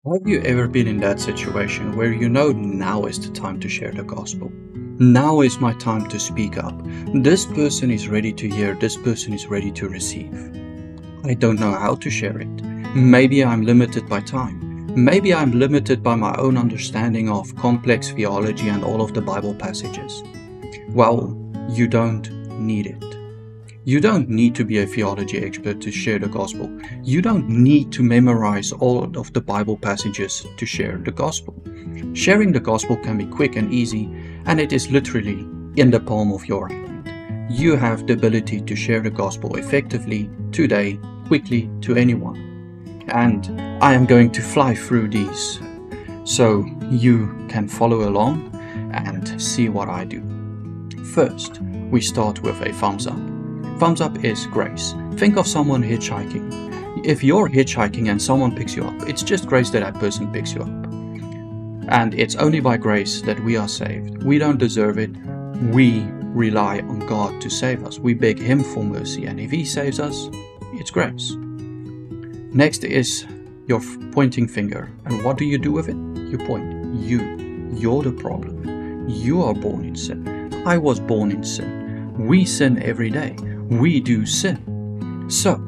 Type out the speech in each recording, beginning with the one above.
Have you ever been in that situation where you know now is the time to share the gospel? Now is my time to speak up. This person is ready to hear, this person is ready to receive. I don't know how to share it. Maybe I'm limited by time. Maybe I'm limited by my own understanding of complex theology and all of the Bible passages. Well, you don't need it. You don't need to be a theology expert to share the gospel. You don't need to memorize all of the Bible passages to share the gospel. Sharing the gospel can be quick and easy, and it is literally in the palm of your hand. You have the ability to share the gospel effectively, today, quickly, to anyone. And I am going to fly through these so you can follow along and see what I do. First, we start with a thumbs up. Thumbs up is grace. Think of someone hitchhiking. If you're hitchhiking and someone picks you up, it's just grace that person picks you up. And it's only by grace that we are saved. We don't deserve it. We rely on God to save us. We beg Him for mercy, and if He saves us, it's grace. Next is your pointing finger. And what do you do with it? You point. You're the problem. You are born in sin. I was born in sin. We sin every day. We do sin. So,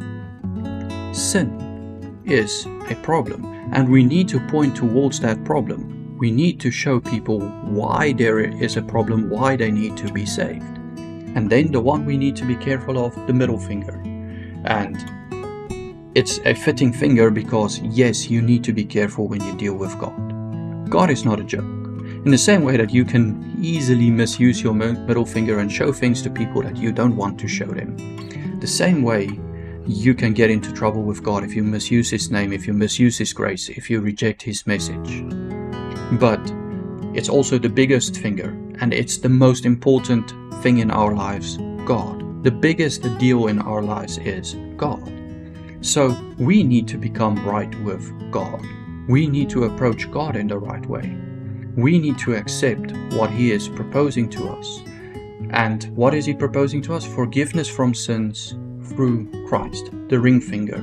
sin is a problem, and we need to point towards that problem. We need to show people why there is a problem, why they need to be saved. And then the one we need to be careful of, the middle finger. And it's a fitting finger because, yes, you need to be careful when you deal with God. God is not a joke. In the same way that you can easily misuse your middle finger and show things to people that you don't want to show them, the same way you can get into trouble with God if you misuse His name, if you misuse His grace, if you reject His message. But it's also the biggest finger, and it's the most important thing in our lives, God. The biggest deal in our lives is God. So we need to become right with God. We need to approach God in the right way. We need to accept what He is proposing to us. And what is He proposing to us? Forgiveness from sins through Christ, the ring finger,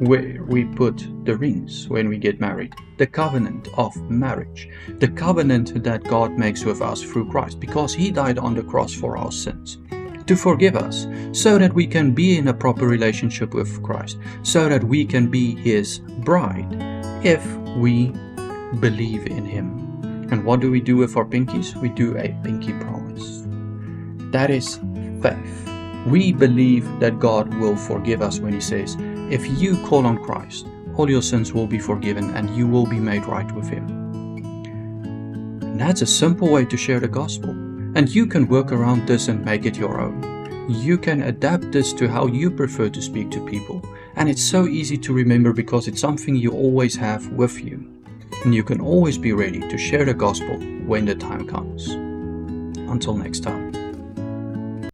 where we put the rings when we get married, the covenant of marriage, the covenant that God makes with us through Christ, because He died on the cross for our sins, to forgive us, so that we can be in a proper relationship with Christ, so that we can be His bride, if we believe in Him. And what do we do with our pinkies? We do a pinky promise. That is faith. We believe that God will forgive us when He says, if you call on Christ, all your sins will be forgiven and you will be made right with Him. And that's a simple way to share the gospel. And you can work around this and make it your own. You can adapt this to how you prefer to speak to people. And it's so easy to remember because it's something you always have with you. And you can always be ready to share the gospel when the time comes. Until next time.